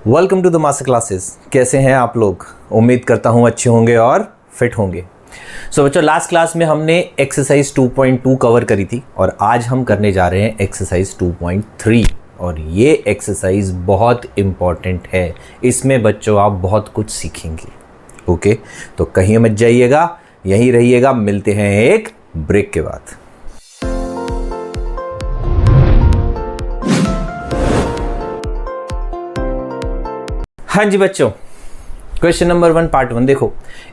Welcome to the master classes. कैसे हैं आप लोग? उम्मीद करता हूँ अच्छे होंगे और फिट होंगे। बच्चों, लास्ट क्लास में हमने एक्सरसाइज 2.2 कवर करी थी और आज हम करने जा रहे हैं एक्सरसाइज 2.3 और ये एक्सरसाइज बहुत इम्पॉर्टेंट है। इसमें बच्चों आप बहुत कुछ सीखेंगे। ओके, तो कहीं मत जाइएगा, यहीं रहिएगा। मिलते हैं एक ब्रेक के बाद। हाँ जी बच्चों, क्वेश्चन नंबर 1 पार्ट 1 देखो।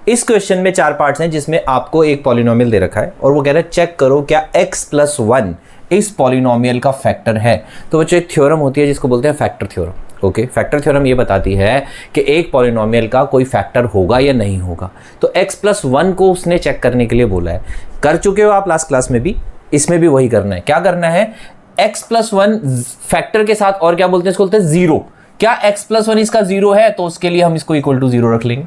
इस क्वेश्चन में 4 पार्ट्स हैं जिसमें आपको एक पॉलिनोमियल दे रखा है और वो कह रहा है चेक करो क्या x+1 इस पॉलिनोमियल का फैक्टर है। तो बच्चों एक थ्योरम होती है जिसको बोलते हैं factor theorem. Okay, factor theorem ये बताती है कि एक पॉलिनोमियल का कोई फैक्टर होगा या नहीं होगा। तो x+1 को उसने चेक करने के लिए बोला है। कर चुके हो आप लास्ट क्लास में भी, इसमें भी वही करना है। क्या करना है? x+1 फैक्टर के साथ और क्या बोलते हैं, इसको बोलते हैं जीरो। क्या x+1 इसका जीरो है तो उसके लिए हम इसको इक्वल टू जीरो रख लेंगे।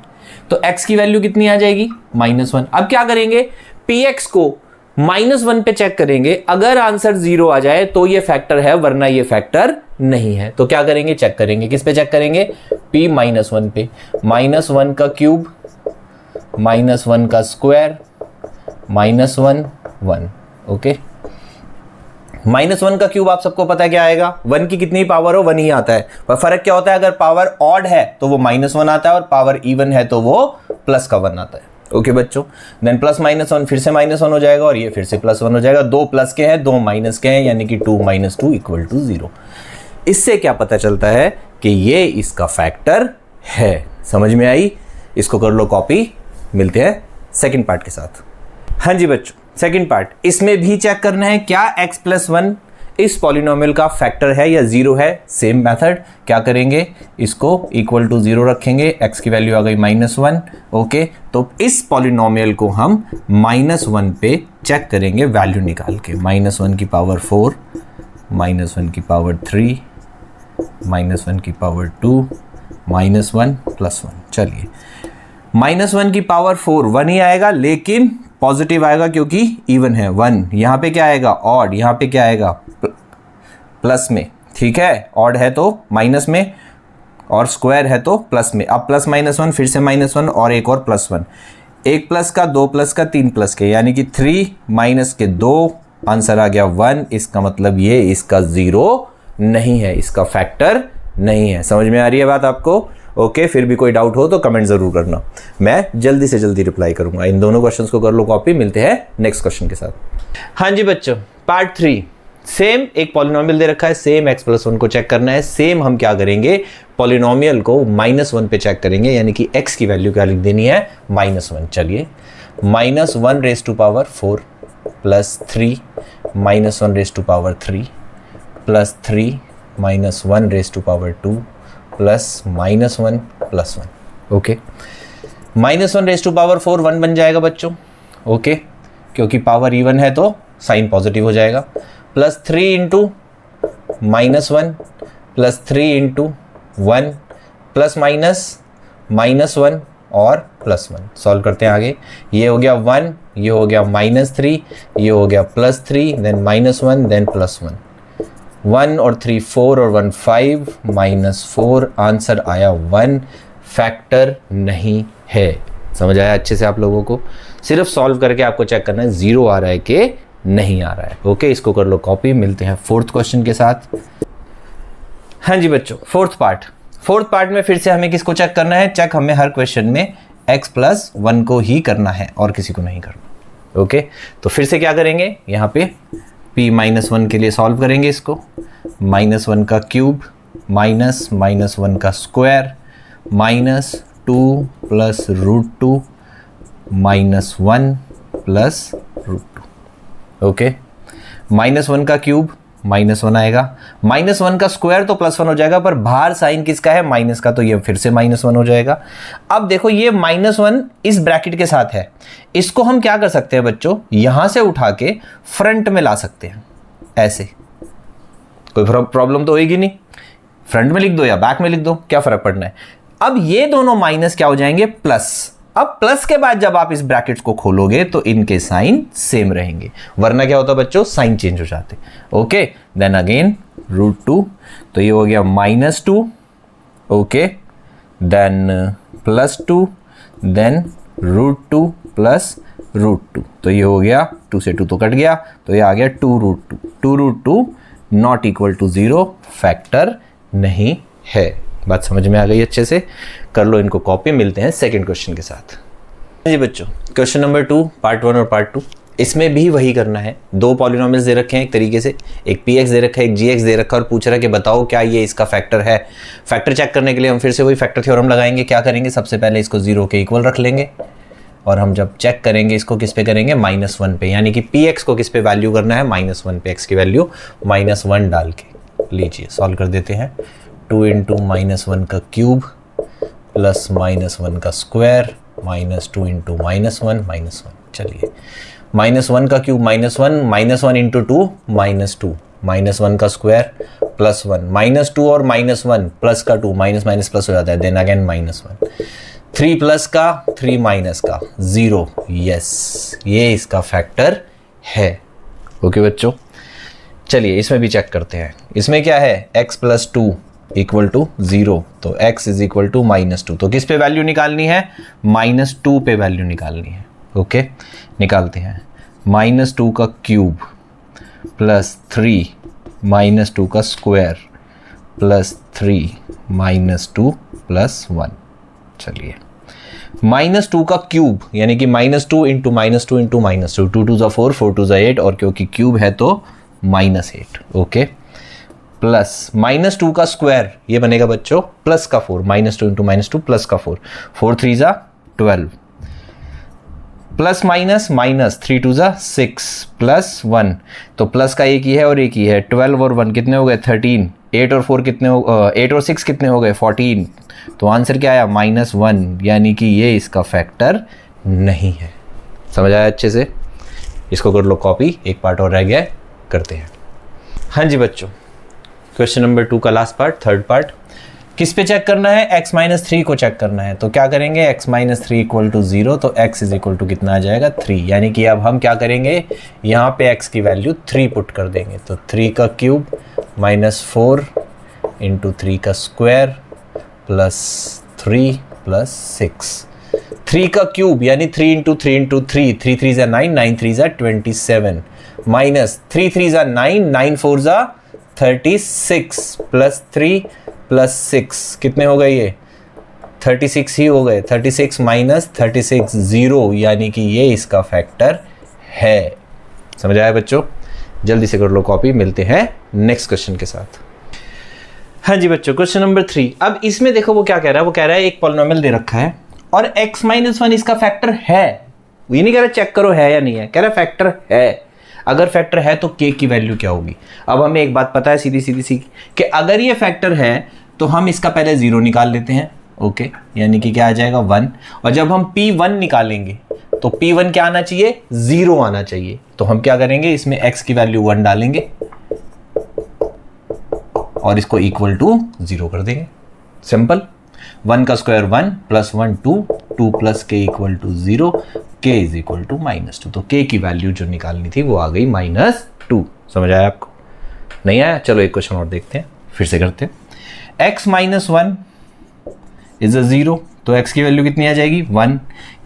तो x की वैल्यू कितनी आ जाएगी? -1। अब क्या करेंगे? px को -1 पे चेक करेंगे। अगर आंसर जीरो आ जाए तो ये फैक्टर है, वरना ये फैक्टर नहीं है। तो क्या करेंगे? चेक करेंगे। किस पे चेक करेंगे? p -1 पे। -1 का क्यूब, -1 का स्क्वायर, -1 1। ओके, -1 का क्यूब आप सबको पता है क्या आएगा? 1 की कितनी पावर हो 1 ही आता है। पर फर्क क्या होता है? अगर पावर ऑड है तो वो -1 आता है और पावर इवन है तो वो प्लस का 1 आता है। ओके बच्चों, देन प्लस -1 फिर से -1 हो जाएगा और ये फिर से +1 हो जाएगा। 2 प्लस के हैं, 2 माइनस के हैं, यानी कि 2 - 2 = 0। इससे क्या पता चलता है कि ये इसका फैक्टर है। समझ में आई? इसको कर लो कॉपी। मिलते हैं सेकेंड पार्ट के साथ। हाँ जी बच्चों, सेकंड पार्ट, इसमें भी चेक करना है क्या x+1 इस पॉलिनोमियल का फैक्टर है या जीरो है। सेम मेथड, क्या करेंगे? इसको इक्वल टू 0 रखेंगे। x की वैल्यू आ गई -1। ओके, तो इस पॉलिनोमियल को हम -1 पे चेक करेंगे वैल्यू निकाल के। -1 की पावर 4, -1 की पावर 3, -1 की पावर 2, -1 +1। चलिए, -1 की पावर 4 1 ही आएगा, लेकिन पॉजिटिव आएगा क्योंकि इवन है। 1 यहाँ पे क्या आएगा? ऑड। यहाँ पे क्या आएगा? प्लस में। ठीक है, ऑड है तो माइनस में और स्क्वायर है तो प्लस में। अब प्लस -1 फिर से -1 और एक और +1। एक प्लस का, 2 प्लस का, 3 प्लस के, यानी कि 3 माइनस के 2, आंसर आ गया 1। इसका मतलब ये इसका जीरो नहीं है, इसका फैक्टर नहीं है। समझ में आ रही है बात आपको? ओके, फिर भी कोई डाउट हो तो कमेंट जरूर करना, मैं जल्दी से जल्दी रिप्लाई करूंगा। इन दोनों क्वेश्चंस को कर लो कॉपी। मिलते हैं नेक्स्ट क्वेश्चन के साथ। हाँ जी बच्चों, पार्ट 3। सेम एक पॉलिनोमियल दे रखा है, सेम x+1 को चेक करना है। सेम हम क्या करेंगे? पॉलिनोमियल को -1 पे चेक करेंगे, यानी कि x की वैल्यू क्या लिख देनी है? -1। चलिए, -1⁴ प्लस 3, -1⁴ प्लस 3, -1⁴ प्लस -1 +1। ओके, -1⁴ 1 बन जाएगा बच्चों। ओके, क्योंकि पावर इवन है तो साइन पॉजिटिव हो जाएगा। प्लस 3 × -1 प्लस 3 × 1 प्लस -1 और +1। सॉल्व करते हैं आगे। ये हो गया 1, ये हो गया -3, ये हो गया +3, देन -1, देन +1। 1 और 3 4 और 1 5, -4, आंसर आया 1। फैक्टर नहीं है। समझ आया अच्छे से आप लोगों को? सिर्फ सॉल्व करके आपको चेक करना है जीरो आ रहा है कि नहीं आ रहा है। ओके, इसको कर लो कॉपी। मिलते हैं 4th क्वेश्चन के साथ। हाँ जी बच्चों, 4th पार्ट में फिर से हमें किसको चेक करना है? चेक हमें हर क्वेश्चन में x+1 को ही करना है और किसी को नहीं करना। ओके, तो फिर से क्या करेंगे? यहाँ पे p -1 के लिए सॉल्व करेंगे इसको। -1 का क्यूब, -1 का स्क्वायर, -2 + √2, -1 + √2। ओके, -1 का क्यूब -1 आएगा, -1 का स्क्वायर तो +1 हो जाएगा, पर बाहर साइन किसका है? माइनस का, तो ये फिर से -1 हो जाएगा। अब देखो ये -1 इस ब्रैकेट के साथ है, इसको हम क्या कर सकते हैं बच्चों? यहां से उठा के फ्रंट में ला सकते हैं, ऐसे। कोई प्रॉब्लम तो होगी नहीं। फ्रंट में लिख दो या बैक में लिख दो, क्या फर्क पड़ना है। अब ये दोनों माइनस क्या हो जाएंगे? प्लस। अब प्लस के बाद जब आप इस ब्रैकेट्स को खोलोगे तो इनके साइन सेम रहेंगे, वरना क्या होता बच्चों? साइन चेंज हो जाते। ओके, देन अगेन √2, तो ये हो गया -2 ओके, देन +2, देन √2 प्लस √2, तो ये हो गया 2 से 2 तो कट गया, तो ये आ गया 2√2। 2√2 नॉट इक्वल टू 0, फैक्टर नहीं है। बात समझ में आ गई अच्छे से? कर लो इनको कॉपी, मिलते हैं सेकंड क्वेश्चन के साथ। जी बच्चों, क्वेश्चन नंबर 2 पार्ट 1 और पार्ट 2, इसमें भी वही करना है। दो पॉलिनोमियल्स दे रखे हैं एक तरीके से, एक px दे रखा है, एक gx दे रखा है, और पूछ रहा है कि बताओ क्या ये इसका फैक्टर है। फैक्टर चेक करने के लिए हम फिर से वही फैक्टर थ्योरम लगाएंगे। क्या करेंगे, सबसे पहले इसको 0 के इक्वल रख लेंगे, और हम जब चेक करेंगे इसको किस पे करेंगे, -1 पे, यानी कि px को किस पे वैल्यू करना है, -1 पे, x की वैल्यू -1 डाल के। लीजिए सॉल्व कर देते हैं। 2 × -1 का क्यूब प्लस -1 का स्क्वायर माइनस 2 × -1 चलिए, -1 का क्यूब -1 × 2 -2 -1 का स्क्वायर +1 -2 और -1 प्लस का 2 माइनस प्लस हो जाता है, देन अगेन -1 3 प्लस का 3 माइनस का 0। यस, ये इसका फैक्टर है। ओके बच्चों, चलिए इसमें भी चेक करते हैं। इसमें क्या है, x + 2 = 0, तो x = -2, तो किस पे वैल्यू निकालनी है, -2 पे वैल्यू निकालनी है। ओके, निकालते हैं। -2 का क्यूब प्लस 3 -2 का स्क्वायर प्लस 3 -2 + 1। चलिए, -2 का क्यूब यानी कि -2 × -2 × -2, 2 2 4 4 2 8, और क्योंकि क्यूब है तो -8। ओके, प्लस -2 का स्क्वायर, ये बनेगा बच्चों प्लस का 4, -2 × -2 प्लस का 4, 4 3 12, प्लस माइनस माइनस 3 2 6 प्लस 1, तो प्लस का एक ही है और एक ही है, 12 और 1 कितने हो गए, 13, 8 और 4 कितने हो 8 और 6 कितने हो गए, 14, तो आंसर क्या आया, -1, यानी कि ये इसका फैक्टर नहीं है। समझ आया अच्छे से? इसको कर लो कॉपी, एक पार्ट और रह गया है, करते हैं। हाँ जी बच्चों, क्वेश्चन नंबर 2 का लास्ट पार्ट, थर्ड पार्ट, किस पे चेक करना है, x - 3 को चेक करना है। तो क्या करेंगे, x - 3 = 0, तो x = कितना आ जाएगा, 3, यानी कि अब हम क्या करेंगे, यहाँ पे x की वैल्यू 3 पुट कर देंगे, तो 3 का क्यूब -4 × 3 का स्क्वायर प्लस 3 + 6, 3 का क्यूब यानी 3 × 3 × 3, 3 3 = 9, 9 3 = 27, माइनस 3 3 = 9, 9 4 = 36, प्लस 3 + 6 कितने हो गए, ये 36 ही हो गए, 36 - 36 0, यानी कि ये इसका फैक्टर है। समझ आया बच्चों? जल्दी से कर लो कॉपी, मिलते हैं नेक्स्ट क्वेश्चन के साथ। हाँ जी बच्चों, क्वेश्चन नंबर 3, अब इसमें देखो वो क्या कह रहा है, वो कह रहा है एक पॉलिनोमियल दे रखा है और x - 1 इसका फैक्टर है। ये नहीं कह रहा चेक करो है या नहीं है, कह रहा फैक्टर है। अगर फैक्टर है तो k की वैल्यू क्या होगी। अब हमें एक बात पता है सीधी सी कि अगर ये फैक्टर है तो हम इसका पहले 0 निकाल लेते हैं। ओके, यानी कि क्या आ जाएगा 1, और जब हम p1 निकालेंगे तो p1 क्या आना चाहिए, 0 आना चाहिए। तो हम क्या करेंगे, इसमें x की वैल्यू 1 डालेंगे और इसको इक्वल टू 0 कर देंगे। सिंपल, 1 का square 1 plus 1 2, 2 plus k = 0, k = -2, तो k की वैल्यू जो निकालनी थी वो आ गई -2। समझ आया आपको? नहीं आया? चलो एक क्वेश्चन और देखते हैं, फिर से करते हैं। x - 1 = 0, तो x की वैल्यू कितनी आ जाएगी, 1।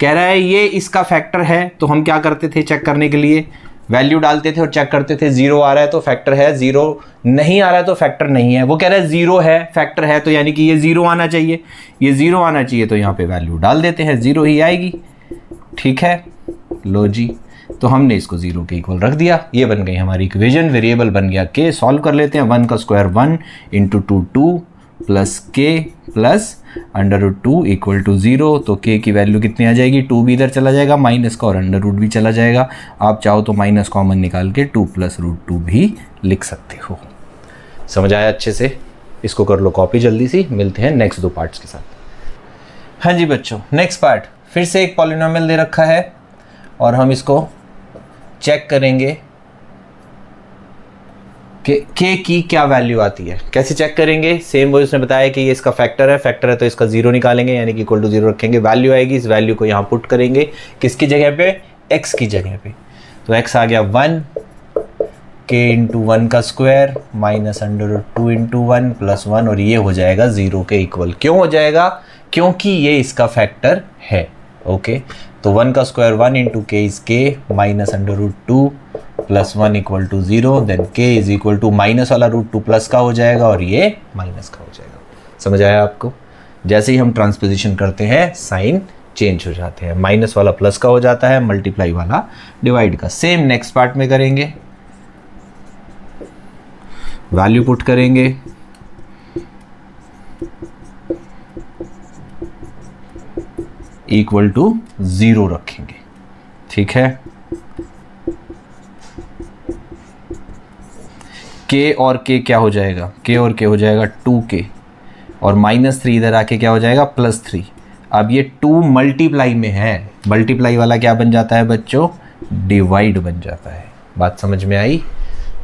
कह रहा है ये इसका फैक्टर है, तो हम क्या करते थे, चेक करने के लिए वैल्यू डालते थे और चेक करते थे, 0 आ रहा है तो फैक्टर है, 0 नहीं आ रहा है तो फैक्टर नहीं है। वो कह रहा है 0 है, फैक्टर है, तो यानी कि ये 0 आना चाहिए, ये 0 आना चाहिए, तो यहाँ पे वैल्यू डाल देते हैं, 0 ही आएगी। ठीक है, लो जी, तो हमने इसको 0 के इक्वल रख दिया, ये बन गई हमारी इक्वेशन, वेरिएबल बन गया k। सॉल्व कर लेते हैं, 1 का स्क्वायर 1 × 2 2 प्लस k प्लस √2 = 0, तो k की वैल्यू कितनी आ जाएगी, 2 भी इधर चला जाएगा माइनस का, और √ भी चला जाएगा। आप चाहो तो माइनस कॉमन निकाल के 2 + √2 भी लिख सकते हो। समझ आया अच्छे से? इसको कर लो कॉपी जल्दी सी, मिलते हैं नेक्स्ट 2 पार्ट्स के साथ। हाँ जी बच्चों, नेक्स्ट पार्ट, फिर से एक पॉलिनोमियल दे रखा है और हम इसको चेक करेंगे कि k की क्या वैल्यू आती है। कैसे चेक करेंगे, सेम वो उसने बताया कि ये इसका फैक्टर है तो इसका 0 निकालेंगे, यानी कि = 0 रखेंगे, वैल्यू आएगी, इस वैल्यू को यहाँ पुट करेंगे, किसकी जगह पे, x की जगह पे। तो x आ गया 1, के इंटू 1 का स्क्वायर माइनस √2 इंटू 1 प्लस 1, और ये हो जाएगा 0 के इक्वल। क्यों हो जाएगा? क्योंकि ये इसका फैक्टर है। ओके, तो 1 का square 1 into k is k minus √2 plus 1 equal to 0, then k is equal to minus वाला √2 प्लस का हो जाएगा और ये माइनस का हो जाएगा। समझ आया आपको? जैसे ही हम ट्रांसपोजिशन करते हैं साइन चेंज हो जाते हैं, माइनस वाला प्लस का हो जाता है, मल्टीप्लाई वाला डिवाइड का। सेम नेक्स्ट पार्ट में करेंगे, वैल्यू पुट करेंगे, इक्वल टू 0 रखेंगे। ठीक है, के और के क्या हो जाएगा? के और के हो जाएगा 2k, और -3 इधर आके क्या हो जाएगा? +3। अब ये 2 मल्टीप्लाई में है, मल्टीप्लाई वाला क्या बन जाता है बच्चों? डिवाइड बन जाता है। बात समझ में आई?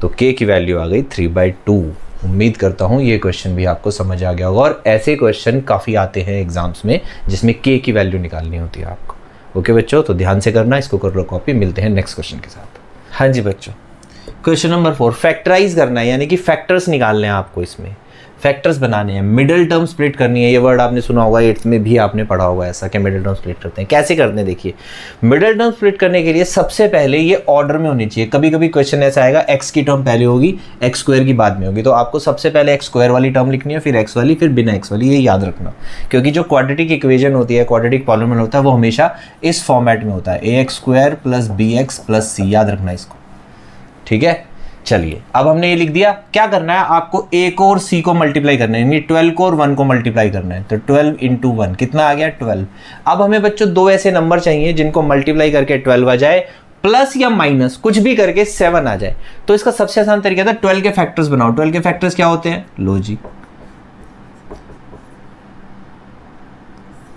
तो k की वैल्यू आ गई 3/2। उम्मीद करता हूँ ये क्वेश्चन भी आपको समझ आ गया होगा, और ऐसे क्वेश्चन काफ़ी आते हैं एग्जाम्स में जिसमें k की वैल्यू निकालनी होती है आपको। ओके बच्चों, तो ध्यान से करना, इसको कर लो कॉपी। मिलते हैं नेक्स्ट क्वेश्चन के साथ। हाँ जी बच्चों, क्वेश्चन नंबर 4, फैक्टराइज करना है, यानी कि फैक्टर्स निकालने हैं आपको। इसमें फैक्टर्स बनाने हैं, मिडिल टर्म स्प्लिट करनी है। ये वर्ड आपने सुना होगा, 8th में भी आपने पढ़ा होगा ऐसा कि मिडिल टर्म स्प्लिट करते हैं। कैसे करते हैं देखिए, मिडिल टर्म स्प्लिट करने के लिए सबसे पहले ये ऑर्डर में होनी चाहिए। कभी कभी क्वेश्चन ऐसा आएगा x की टर्म पहले होगी, x स्क्वायर की बाद में होगी, तो आपको सबसे पहले x स्क्वायर वाली टर्म लिखनी है, फिर x वाली, फिर बिना x वाली। ये याद रखना, क्योंकि जो क्वाड्रेटिक इक्वेशन होती है, क्वाड्रेटिक पॉलिनोमियल होता है, वो हमेशा इस फॉर्मेट में होता है, ax² + bx + c। याद रखना इसको, ठीक है। चलिए, अब हमने ये लिख दिया। क्या करना है आपको? a को और c को मल्टीप्लाई करना है, यानी 12 को और 1 को मल्टीप्लाई करना है। तो 12 इंटू 1 कितना आ गया? 12। अब हमें बच्चों दो ऐसे नंबर चाहिए जिनको मल्टीप्लाई करके 12 आ जाए, प्लस या माइनस कुछ भी करके 7 आ जाए। तो इसका सबसे आसान तरीका था 12 के फैक्टर्स बनाओ। 12 के फैक्टर्स क्या होते हैं? लो जी,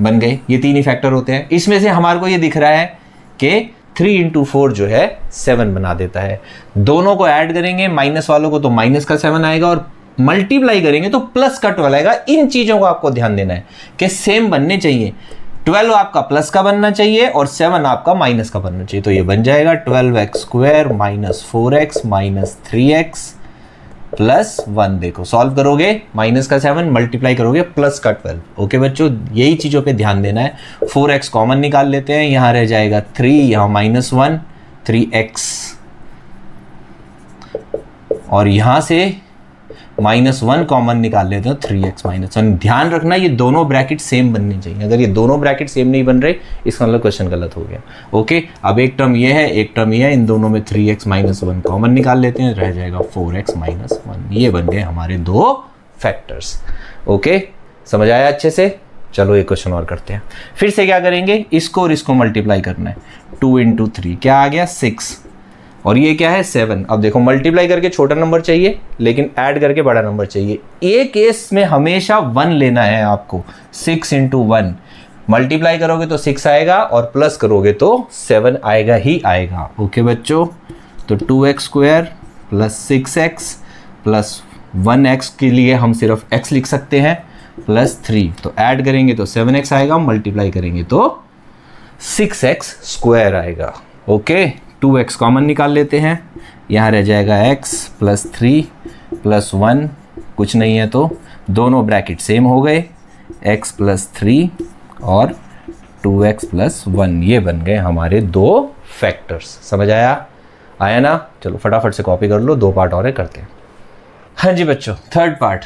बन गए। ये 3 ही फैक्टर होते हैं। इसमें से हमारे को ये दिख रहा है कि 3 इंटू 4 जो है 7 बना देता है। दोनों को ऐड करेंगे, माइनस वालों को तो माइनस का 7 आएगा, और मल्टीप्लाई करेंगे तो प्लस का 12 आएगा। इन चीज़ों को आपको ध्यान देना है कि सेम बनने चाहिए। 12 आपका प्लस का बनना चाहिए और 7 आपका माइनस का बनना चाहिए। तो ये बन जाएगा 12x² - 4x - 3x + 1। देखो सॉल्व करोगे, माइनस का 7 मल्टीप्लाई करोगे प्लस का 12। ओके बच्चों, यही चीज़ों पे ध्यान देना है। 4x कॉमन निकाल लेते हैं, यहाँ रह जाएगा 3, यहाँ -1 3x, और यहाँ से -1 कॉमन निकाल लेते हैं 3x - 1। ध्यान रखना ये दोनों ब्रैकेट सेम बनने चाहिए। अगर ये दोनों ब्रैकेट सेम नहीं बन रहे, इसका मतलब क्वेश्चन गलत हो गया। ओके, अब एक टर्म ये है, एक टर्म ये है, इन दोनों में 3x - 1 कॉमन निकाल लेते हैं, रह जाएगा 4x - 1। ये बन गए हमारे दो फैक्टर्स। ओके, समझ आया अच्छे से? चलो एक क्वेश्चन और करते हैं। फिर से क्या करेंगे? इसको और इसको मल्टीप्लाई करना है। 2 इंटू 3 क्या आ गया? 6, और ये क्या है? 7। अब देखो, मल्टीप्लाई करके छोटा नंबर चाहिए, लेकिन ऐड करके बड़ा नंबर चाहिए। एक केस में हमेशा 1 लेना है आपको। 6 इंटू 1 मल्टीप्लाई करोगे तो 6 आएगा, और प्लस करोगे तो 7 आएगा ही आएगा। ओके बच्चों, तो 2x² + 6x + 1x के लिए हम सिर्फ x लिख सकते हैं, +3। तो ऐड करेंगे तो 7x आएगा, मल्टीप्लाई करेंगे तो 6x² आएगा। ओके, 2x कॉमन निकाल लेते हैं, यहाँ रह जाएगा x + 3 + 1, कुछ नहीं है तो दोनों ब्रैकेट सेम हो गए, x + 3 और 2x + 1। ये बन गए हमारे दो फैक्टर्स। समझ आया? आया ना? चलो फटाफट से कॉपी कर लो, 2 पार्ट और है, करते हैं। हाँ जी बच्चों, थर्ड पार्ट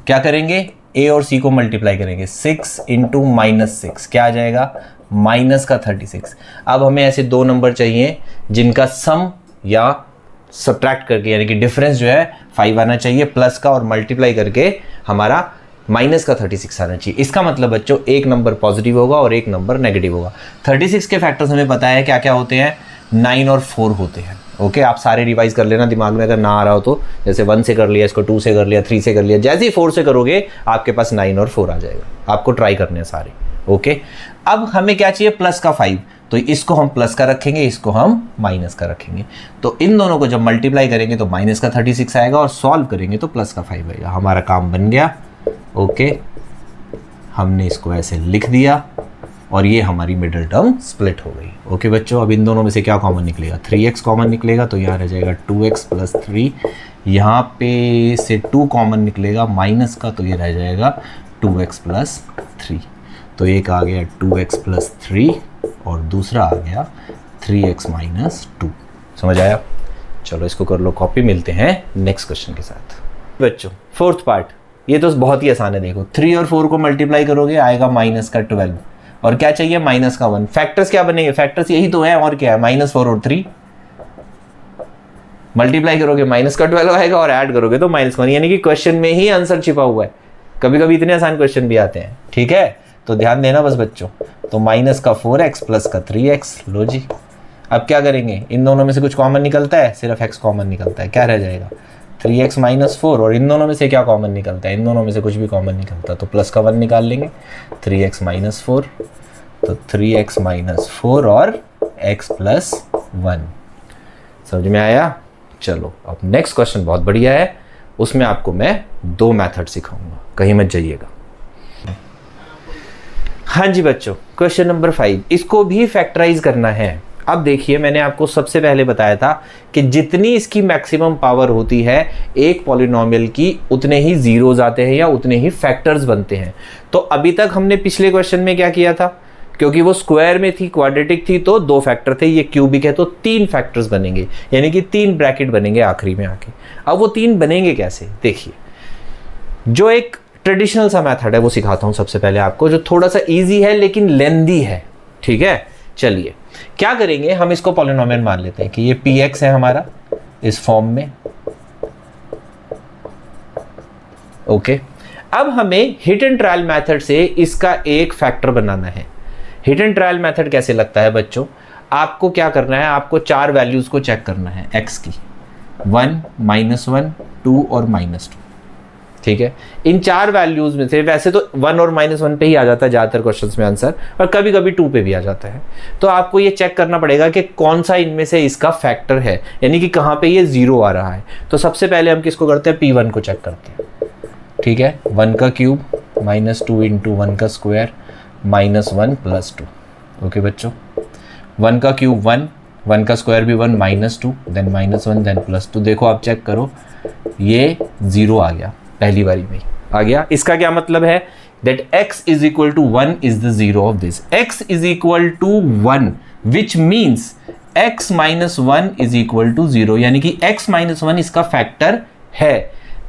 क्या करेंगे? a और c को मल्टीप्लाई करेंगे। 6 इंटू -6 क्या आ जाएगा? -36। अब हमें ऐसे दो नंबर चाहिए जिनका सम या सब्ट्रैक्ट करके, यानी कि डिफरेंस जो है 5 आना चाहिए प्लस का, और मल्टीप्लाई करके हमारा -36 आना चाहिए। इसका मतलब बच्चों एक नंबर पॉजिटिव होगा और एक नंबर नेगेटिव होगा। 36 के फैक्टर्स हमें पता है क्या क्या होते हैं, 9 और 4 होते हैं। ओके, आप सारे रिवाइज कर लेना दिमाग में, अगर ना आ रहा हो तो। जैसे 1 से कर लिया, इसको 2 से कर लिया, 3 से कर लिया, जैसे ही 4 से करोगे आपके पास 9 और 4 आ जाएगा। आपको ट्राई करने हैं सारे। ओके, अब हमें क्या चाहिए? प्लस का 5। तो इसको हम प्लस का रखेंगे, इसको हम माइनस का रखेंगे। तो इन दोनों को जब मल्टीप्लाई करेंगे तो -36 आएगा, और सॉल्व करेंगे तो प्लस का 5 आएगा। हमारा काम बन गया। ओके, हमने इसको ऐसे लिख दिया। और ये हमारी मिडिल टर्म स्प्लिट हो गई। ओके बच्चों, अब इन दोनों में से क्या कॉमन निकलेगा, 3x कॉमन निकलेगा, तो यहाँ रह जाएगा 2x प्लस 3। यहाँ पे से 2 कॉमन निकलेगा माइनस का, तो ये रह जाएगा 2x प्लस 3। तो एक आ गया 2x प्लस 3 और दूसरा आ गया 3x माइनस 2। समझ आया? चलो इसको कर लो कॉपी, मिलते हैं नेक्स्ट क्वेश्चन के साथ। बच्चों फोर्थ पार्ट, ये तो बहुत ही आसान है। देखो 3 और 4 को मल्टीप्लाई करोगे आएगा माइनस का 12, और क्या चाहिए, माइनस का 1। फैक्टर्स क्या बनेंगे, फैक्टर्स यही तो है, और क्या है, -4 और 3। मल्टीप्लाई करोगे माइनस का 12 आएगा और ऐड करोगे तो -1, यानी कि क्वेश्चन में ही आंसर छिपा हुआ है। कभी कभी इतने आसान क्वेश्चन भी आते हैं, ठीक है, तो ध्यान देना बस बच्चों। तो माइनस का 4x प्लस का 3x, लो जी। अब क्या करेंगे, इन दोनों में से कुछ कॉमन निकलता है, सिर्फ x कॉमन निकलता है, क्या रह जाएगा 3x माइनस 4, और इन दोनों में से क्या कॉमन निकलता है, इन दोनों में से कुछ भी कॉमन निकलता, तो प्लस का 1 निकाल लेंगे, 3x माइनस 4, तो 3x माइनस 4 और x प्लस 1। समझ में आया? चलो अब नेक्स्ट क्वेश्चन बहुत बढ़िया है, उसमें आपको मैं 2 मेथड सिखाऊंगा, कहीं मत जाइएगा। हाँ जी बच्चों, क्वेश्चन नंबर 5, इसको भी फैक्टराइज करना है। अब देखिए, मैंने आपको सबसे पहले बताया था कि जितनी इसकी मैक्सिमम पावर होती है एक पॉलिनोमियल की, उतने ही जीरोज आते हैं या उतने ही फैक्टर्स बनते हैं। तो अभी तक हमने पिछले क्वेश्चन में क्या किया था, क्योंकि वो स्क्वायर में थी, क्वाड्रेटिक थी, तो 2 फैक्टर थे, ये क्यूबिक है तो 3 फैक्टर्स बनेंगे, यानी कि 3 ब्रैकेट बनेंगे आखिरी में आके। अब वो 3 बनेंगे कैसे, देखिए, जो एक ट्रेडिशनल सा मेथड है वो सिखाता हूं सबसे पहले आपको, जो थोड़ा सा इजी है लेकिन लेंदी है, ठीक है। चलिए क्या करेंगे, हम इसको पॉलिनोमियल मान लेते हैं कि ये px है हमारा इस फॉर्म में। ओके, अब हमें हिट एंड ट्रायल मेथड से इसका एक फैक्टर बनाना है। हिट एंड ट्रायल मेथड कैसे लगता है बच्चों, आपको क्या करना है, आपको 4 वैल्यूज को चेक करना है x की, 1, -1, 2 और -2, ठीक है। इन 4 वैल्यूज में से वैसे तो 1 और -1 पे ही आ जाता है ज़्यादातर क्वेश्चंस में आंसर, और कभी कभी 2 पे भी आ जाता है। तो आपको ये चेक करना पड़ेगा कि कौन सा इनमें से इसका फैक्टर है, यानी कि कहाँ पे ये 0 आ रहा है। तो सबसे पहले हम किसको करते हैं, P1 को चेक करते हैं, ठीक है। 1 का क्यूब -2 इंटू 1 का स्क्वायर -1 प्लस 2। ओके बच्चों, 1 का क्यूब 1, 1 का स्क्वायर भी 1, -2 देन -1 देन +2। देखो आप चेक करो, ये 0 आ गया, पहली बारी में आ गया। इसका क्या मतलब है, that x is equal to 1 is the zero of this, x is equal to 1 which means x minus 1 is equal to 0, यानी कि x minus 1 इसका फैक्टर है।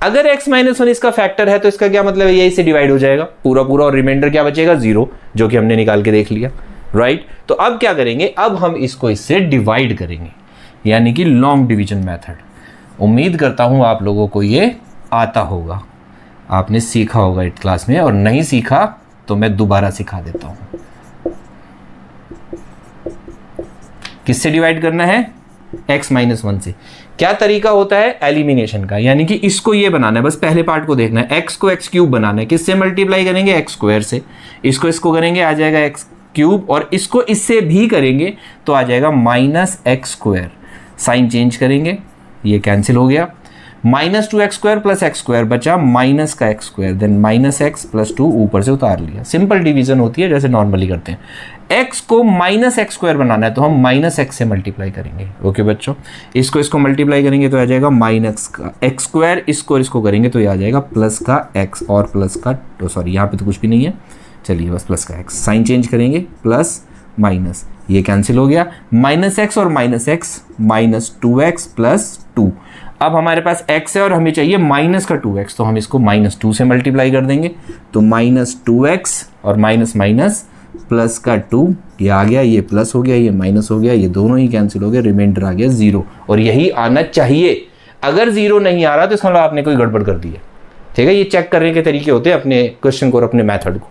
अगर x minus 1 इसका फैक्टर है तो इसका क्या मतलब है, ये इससे डिवाइड हो जाएगा पूरा पूरा, और रिमाइंडर क्या बचेगा, 0, जो कि हमने निकाल के देख लिया, राइट। तो अब क्या करेंगे, अब हम इसको इससे डिवाइड करेंगे, यानी कि लॉन्ग डिवीजन मेथड। उम्मीद करता हूं आप लोगों को ये आता होगा, आपने सीखा होगा 8th क्लास में, और नहीं सीखा तो मैं दोबारा सिखा देता हूं। किससे डिवाइड करना है, x माइनस 1 से। क्या तरीका होता है एलिमिनेशन का, यानी कि इसको ये बनाना है, बस पहले पार्ट को देखना है, x को x क्यूब बनाना है। किससे मल्टीप्लाई करेंगे, x स्क्वायर से। इसको करेंगे आ जाएगा x क्यूब, और इसको इससे भी करेंगे तो आ जाएगा -x स्क्वायर। साइन चेंज करेंगे, ये कैंसिल हो गया, -2x square plus x square बचा माइनस का x square, then -x plus 2 ऊपर से उतार लिया। सिंपल डिवीजन होती है जैसे नॉर्मली करते हैं। x को -x स्क्वायर बनाना है तो हम -x से मल्टीप्लाई करेंगे। ओके बच्चों, इसको मल्टीप्लाई करेंगे तो आ जाएगा माइनस का x स्क्वायर, इसको करेंगे तो ये आ जाएगा प्लस का x, और प्लस का, सॉरी यहाँ पे तो कुछ भी नहीं है, चलिए बस प्लस का x। साइन चेंज करेंगे, प्लस माइनस, ये कैंसिल हो गया, -x और -x, -2x प्लस 2। अब हमारे पास x है और हमें चाहिए माइनस का 2x, तो हम इसको -2 से मल्टीप्लाई कर देंगे, तो -2x और माइनस प्लस का 2, ये आ गया, ये प्लस हो गया, ये माइनस हो गया, ये दोनों ही कैंसिल हो गए, रिमाइंडर आ गया 0, और यही आना चाहिए। अगर 0 नहीं आ रहा तो इसका मतलब आपने कोई गड़बड़ कर दी है, ठीक है। ये चेक करने के तरीके होते हैं अपने क्वेश्चन को और अपने मैथड को।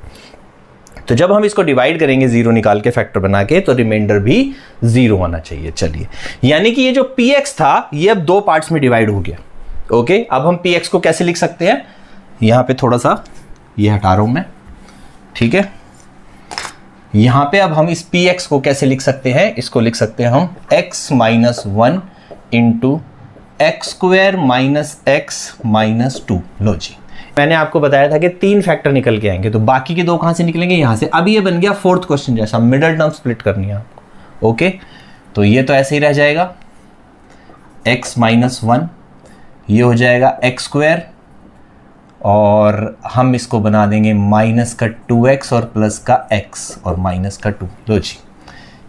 तो जब हम इसको डिवाइड करेंगे 0 निकाल के फैक्टर बना के, तो रिमाइंडर भी 0 आना चाहिए। चलिए, यानी कि ये जो px था ये अब 2 पार्ट्स में डिवाइड हो गया। ओके, अब हम px को कैसे लिख सकते हैं, यहां पे थोड़ा सा ये हटा रहा हूं मैं, ठीक है। यहां पे अब हम इस px को कैसे लिख सकते हैं, इसको लिख सकते हैं हम x minus 1 into x square minus x minus 2। लो जी, मैंने आपको बताया था कि 3 फैक्टर निकल के आएंगे, तो बाकी के 2 कहाँ से निकलेंगे, यहाँ से। अब ये बन गया 4th क्वेश्चन जैसा, मिडल टर्म स्प्लिट करनी है आपको। ओके, तो ये तो ऐसे ही रह जाएगा x माइनस 1, ये हो जाएगा x², और हम इसको बना देंगे माइनस का 2x और प्लस का x और माइनस का 2। लो जी,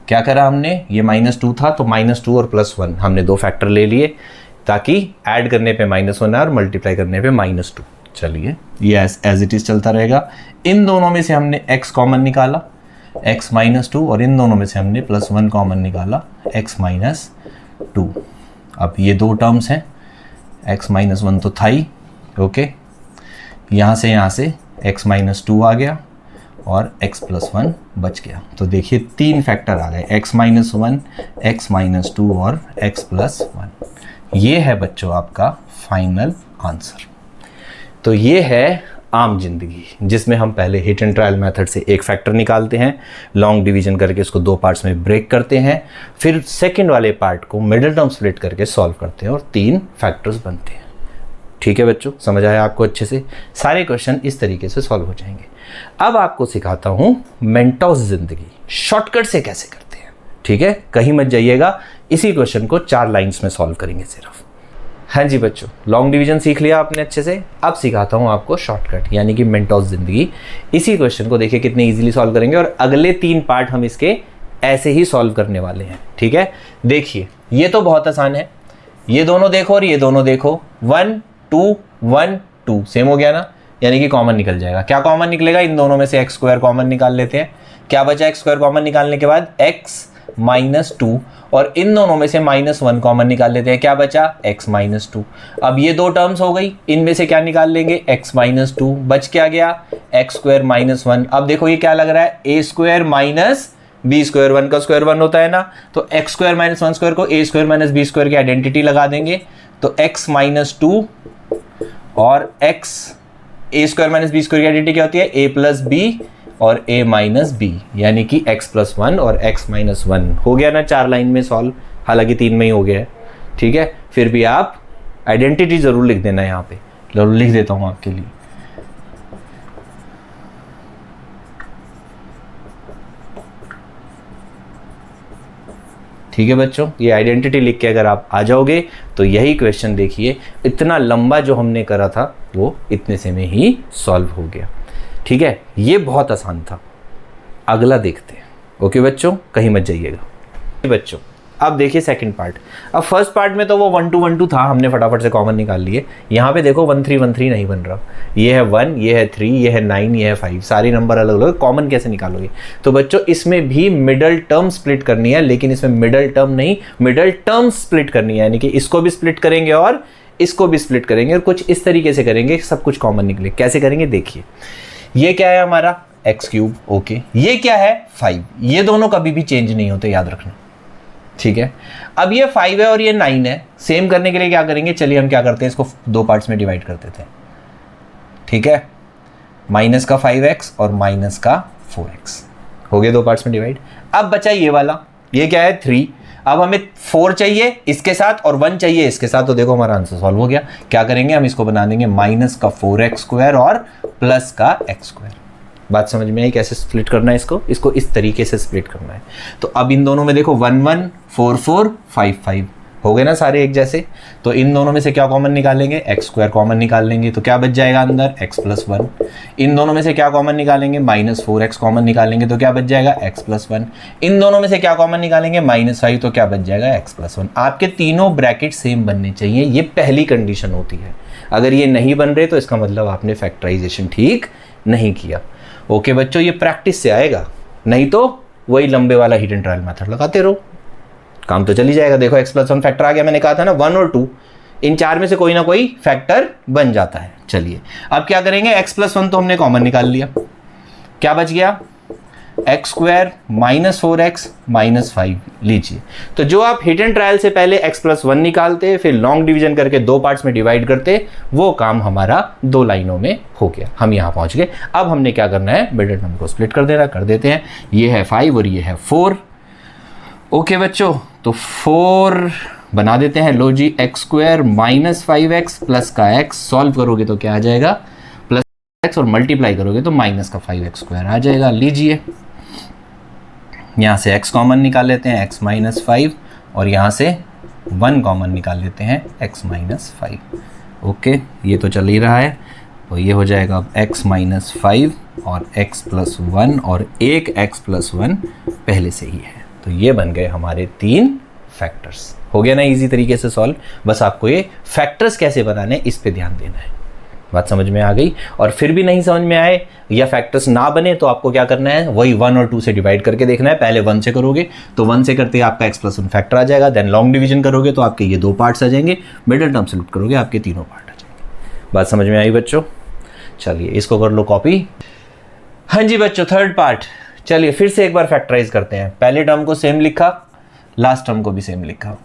क्या करा हमने, ये -2 था तो -2 और +1 हमने 2 फैक्टर ले लिए, ताकि ऐड करने पे -1 है और मल्टीप्लाई करने पे -2। चलिए, ये एज इट इज़ चलता रहेगा। इन दोनों में से हमने x कॉमन निकाला, x -2, और इन दोनों में से हमने +1 कॉमन निकाला, x -2। अब ये 2 टर्म्स हैं, x -1 तो था ही। ओके, यहाँ से x -2 आ गया और x +1 बच गया। तो देखिए 3 फैक्टर आ गए, x -1, x -2 और x +1। ये है बच्चों आपका फाइनल आंसर। तो ये है आम जिंदगी, जिसमें हम पहले हिट एंड ट्रायल मेथड से एक फैक्टर निकालते हैं, लॉन्ग डिवीजन करके इसको 2 पार्ट्स में ब्रेक करते हैं, फिर सेकंड वाले पार्ट को मिडिल टर्म स्प्लिट करके सॉल्व करते हैं और 3 फैक्टर्स बनते हैं। ठीक है बच्चों, समझ आया आपको अच्छे से? सारे क्वेश्चन इस तरीके से सॉल्व हो जाएंगे। अब आपको सिखाता हूं मेंटोस जिंदगी शॉर्टकट से कैसे करते हैं। ठीक है, कहीं मत जाइएगा, इसी क्वेश्चन को 4 लाइंस में सॉल्व करेंगे सिर्फ। हाँ जी बच्चों, लॉन्ग डिवीजन सीख लिया आपने अच्छे से। अब सिखाता हूं आपको शॉर्टकट, यानी कि मेंटोस जिंदगी। इसी क्वेश्चन को देखिए कितने इजीली सॉल्व करेंगे, और अगले 3 पार्ट हम इसके ऐसे ही सॉल्व करने वाले हैं। ठीक है, देखिए ये तो बहुत आसान है, ये दोनों देखो और ये दोनों देखो, 1 2 1 2 सेम हो गया ना, यानी कि कॉमन निकल जाएगा। क्या कॉमन निकलेगा, इन दोनों में से x² कॉमन निकाल लेते हैं। क्या बचा x² कॉमन निकालने के बाद, x -2, और इन दोनों में से -1 कॉमन निकाल लेते हैं। क्या बचा, x -2। अब ये 2 टर्म्स हो गई, इनमें से क्या निकाल लेंगे, x -2, बच क्या गया, x² -1। अब देखो ये क्या लग रहा है, a² b², 1 का स्क्वायर 1 होता है ना, तो x² -1² को a² b² की आइडेंटिटी लगा देंगे, तो x -2 और x a² b² की आइडेंटिटी क्या होती है, a + b और a - b, यानी कि x +1 और x -1 हो गया ना 4 लाइन में सॉल्व। हालांकि 3 में ही हो गया है। ठीक है, फिर भी आप आइडेंटिटी ज़रूर लिख देना, यहाँ पे जरूर लिख देता हूँ आपके लिए। ठीक है बच्चों, ये आइडेंटिटी लिख के अगर आप आ जाओगे तो यही क्वेश्चन देखिए, इतना लंबा जो हमने करा था वो इतने से में ही सॉल्व हो गया। ठीक है, ये बहुत आसान था। अगला देखते हैं। ओके बच्चों, कहीं मत जाइएगा। बच्चों अब देखिए सेकंड पार्ट। अब फर्स्ट पार्ट में तो वो 1 2 1 2 था, हमने फटाफट से कॉमन निकाल लिए। यहाँ पे देखो 1 3 1 3 नहीं बन रहा, ये है 1, ये है 3, ये है 9, ये है 5, सारी नंबर अलग अलग, कॉमन कैसे निकालोगे। तो बच्चों इसमें भी मिडल टर्म स्प्लिट करनी है, लेकिन इसमें मिडल टर्म नहीं, मिडल टर्म स्प्लिट करनी है, यानी कि इसको भी स्प्लिट करेंगे और इसको भी स्प्लिट करेंगे, और कुछ इस तरीके से करेंगे सब कुछ कॉमन निकले। कैसे करेंगे देखिए, ये क्या है हमारा x³। ओके, ये क्या है 5, ये दोनों कभी भी चेंज नहीं होते, याद रखना। ठीक है, अब ये 5 है और ये 9 है, सेम करने के लिए क्या करेंगे, चलिए हम क्या करते हैं, इसको 2 पार्ट्स में डिवाइड कर देते हैं। ठीक है, माइनस का 5x और माइनस का 4x हो गए 2 पार्ट्स में डिवाइड। अब बचा ये वाला, ये क्या है 3। अब हमें 4 चाहिए इसके साथ और 1 चाहिए इसके साथ, तो देखो हमारा आंसर सॉल्व हो गया। क्या करेंगे, हम इसको बना देंगे माइनस का 4x² और प्लस का x²। बात समझ में आई कैसे स्प्लिट करना है, इसको इस तरीके से स्प्लिट करना है। तो अब इन दोनों में देखो 1 1 4 4 5 5 हो गए ना सारे एक जैसे। तो इन दोनों में से क्या कॉमन निकालेंगे, x² कॉमन निकाल लेंगे, तो क्या बच जाएगा अंदर, x + 1। इन दोनों में से क्या कॉमन निकालेंगे, -4x कॉमन निकालेंगे, तो क्या बच जाएगा, x + 1। इन दोनों में से क्या कॉमन निकालेंगे, -5, तो क्या बच जाएगा, x + 1। आपके तीनों ब्रैकेट सेम बनने चाहिए, ये पहली कंडीशन होती है। अगर ये नहीं बन रहे तो इसका मतलब आपने फैक्टराइजेशन ठीक नहीं किया। ओके बच्चों, ये प्रैक्टिस से आएगा, नहीं तो वही लंबे वाला हिट एंड ट्रायल मेथड लगाते रहो, काम तो चल ही जाएगा। देखो x + 1 फैक्टर आ गया, मैंने कहा था ना 1 और 2, इन 4 में से कोई ना कोई फैक्टर बन जाता है। चलिए अब क्या करेंगे, x + 1 तो हमने कॉमन निकाल लिया, क्या बच गया, x² -4x -5 लीजिए। तो जो आप हिट एंड ट्रायल से पहले x + 1 निकालते, फिर लॉन्ग डिवीजन करके 2 पार्ट्स में डिवाइड करते, वो काम हमारा 2 लाइनों में हो गया, हम यहाँ पहुँच गए। अब हमने क्या करना है, मिडिल टर्म को स्प्लिट कर देना, कर देते हैं। ये है 5 और ये है 4। ओके बच्चों, तो 4 बना देते हैं। लो जी, x² -5x प्लस का x सॉल्व करोगे तो क्या आ जाएगा, x और मल्टीप्लाई करोगे तो माइनस का 5x² आ जाएगा। लीजिए यहाँ से x कॉमन निकाल लेते हैं, x माइनस 5, और यहाँ से 1 कॉमन निकाल लेते हैं, x माइनस 5। ओके, ये तो चल ही रहा है, तो ये हो जाएगा अब x माइनस 5 और x प्लस 1, और एक x प्लस 1 पहले से ही है। तो ये बन गए हमारे 3 फैक्टर्स। हो गया ना इजी तरीके से सॉल्व। बस आपको ये फैक्टर्स कैसे बनाने इस पे ध्यान देना है। बात समझ में आ गई? और फिर भी नहीं समझ में आए या फैक्टर्स ना बने तो आपको क्या करना है, वही 1 और 2 से डिवाइड करके देखना है। पहले 1 से करोगे तो 1 से करते ही आपका x प्लस 1 फैक्टर आ जाएगा। देन लॉन्ग डिवीजन करोगे तो आपके ये 2 पार्ट्स आ जाएंगे। मिडिल टर्म सॉल्व करोगे आपके तीनों पार्ट आ जाएंगे। बात समझ में आई बच्चों? चलिए इसको कर लो कॉपी। हाँ जी बच्चों, थर्ड पार्ट। चलिए फिर से एक बार फैक्टराइज करते हैं। पहले टर्म को सेम लिखा, लास्ट टर्म को भी सेम लिखा।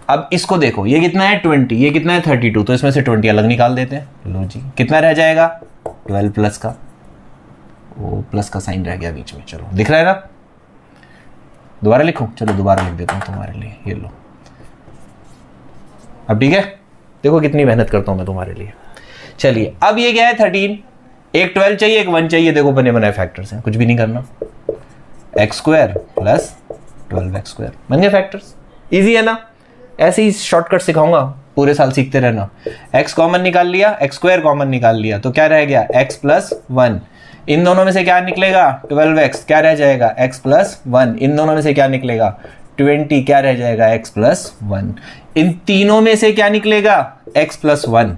अब इसको देखो, ये कितना है 20, ये कितना है 32, तो इसमें से 20 अलग निकाल देते हैं। लो जी, कितना रह जाएगा 12 प्लस का, वो प्लस का साइन रह गया बीच में। चलो दिख रहा है ना? दोबारा लिखूं? चलो दोबारा लिख देता हूं तुम्हारे लिए, ये लो। अब ठीक है, देखो कितनी मेहनत करता हूं मैं तुम्हारे लिए। चलिए अब ये क्या है 13, एक 12 चाहिए, एक 1 चाहिए। देखो बने बनाए फैक्टर्स हैं, कुछ भी नहीं करना। x² प्लस 12x² बन गए फैक्टर्स। इजी है ना? ऐसे ही शॉर्टकट सिखाऊंगा, पूरे साल सीखते रहना। x कॉमन निकाल लिया, x² कॉमन निकाल लिया, तो क्या रह गया x प्लस 1। इन दोनों में से क्या निकलेगा 12x, क्या रह जाएगा x प्लस 1। इन दोनों में से क्या निकलेगा 20, क्या रह जाएगा x प्लस 1। इन तीनों में से क्या निकलेगा x प्लस 1,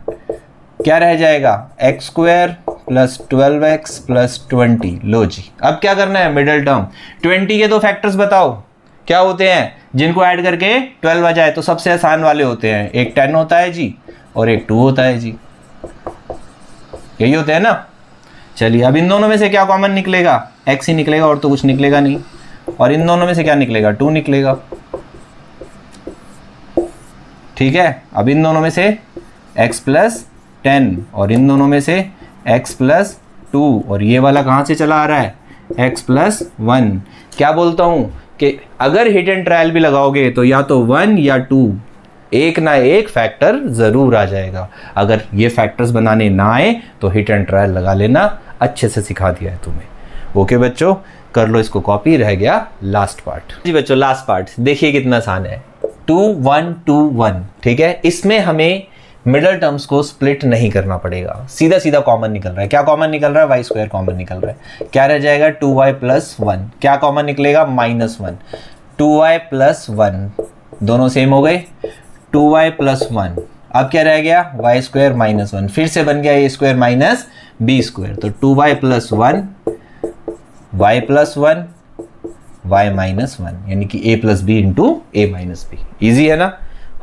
क्या रह जाएगा x² प्लस 12x प्लस 20। लो जी, अब क्या करना है, मिडिल टर्म। 20 के 2 फैक्टर्स बताओ क्या होते हैं जिनको ऐड करके 12 आ जाए, तो सबसे आसान वाले होते हैं। एक 10 होता है जी, और एक 2 होता है जी, यही होते हैं ना। चलिए अब इन दोनों में से क्या कॉमन निकलेगा, x ही निकलेगा, और तो कुछ निकलेगा नहीं। और इन दोनों में से क्या निकलेगा 2 निकलेगा। ठीक है, अब इन दोनों में से x प्लस 10, और इन दोनों में से x प्लस 2, और ये वाला कहाँ से चला आ रहा है x प्लस 1। क्या बोलता हूँ कि अगर हिट एंड ट्रायल भी लगाओगे तो या तो 1 या 2, एक ना एक फैक्टर ज़रूर आ जाएगा। अगर ये फैक्टर्स बनाने ना आए तो हिट एंड ट्रायल लगा लेना, अच्छे से सिखा दिया है तुम्हें। ओके बच्चों, कर लो इसको कॉपी। रह गया लास्ट पार्ट। जी बच्चों, लास्ट पार्ट देखिए कितना आसान है। 2 1 2 1, ठीक है। इसमें हमें मिडल टर्म्स को स्प्लिट नहीं करना पड़ेगा, सीधा सीधा कॉमन निकल रहा है। क्या कॉमन निकल रहा है, y² कॉमन निकल रहा है। क्या रह जाएगा 2y प्लस 1, क्या कॉमन निकलेगा -1। 2y प्लस 1 दोनों सेम हो गए, 2y प्लस 1। अब क्या रह गया y² माइनस 1, फिर से बन गया a² माइनस b²। तो 2y plus 1 y plus 1 y minus 1, यानी कि a plus b into a minus b. Easy है ना?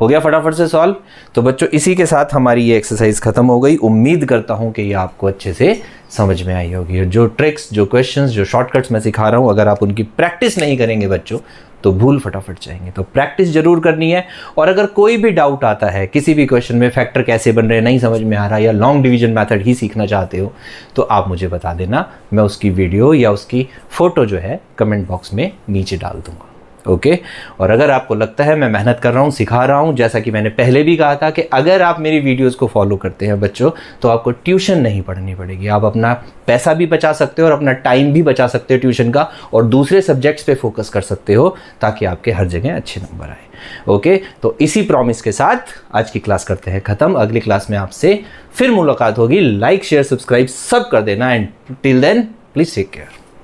हो गया फटाफट से सॉल्व। तो बच्चों इसी के साथ हमारी ये एक्सरसाइज खत्म हो गई। उम्मीद करता हूँ कि ये आपको अच्छे से समझ में आई होगी। जो ट्रिक्स, जो क्वेश्चंस, जो शॉर्टकट्स मैं सिखा रहा हूँ, अगर आप उनकी प्रैक्टिस नहीं करेंगे बच्चों तो भूल फटाफट जाएंगे। तो प्रैक्टिस जरूर करनी है। और अगर कोई भी डाउट आता है किसी भी क्वेश्चन में, फैक्टर कैसे बन रहे हैं नहीं समझ में आ रहा, या लॉन्ग डिवीजन मेथड ही सीखना चाहते हो, तो आप मुझे बता देना। मैं उसकी वीडियो या उसकी फ़ोटो जो है कमेंट बॉक्स में नीचे डाल दूँगा। ओके। और अगर आपको लगता है मैं मेहनत कर रहा हूँ, सिखा रहा हूँ, जैसा कि मैंने पहले भी कहा था कि अगर आप मेरी वीडियोस को फॉलो करते हैं बच्चों, तो आपको ट्यूशन नहीं पढ़नी पड़ेगी। आप अपना पैसा भी बचा सकते हो और अपना टाइम भी बचा सकते हो ट्यूशन का, और दूसरे सब्जेक्ट्स पे फोकस कर सकते हो ताकि आपके हर जगह अच्छे नंबर आए। ओके, तो इसी प्रॉमिस के साथ आज की क्लास करते हैं ख़त्म। अगली क्लास में आपसे फिर मुलाकात होगी। लाइक शेयर सब्सक्राइब सब कर देना, and till then please take care.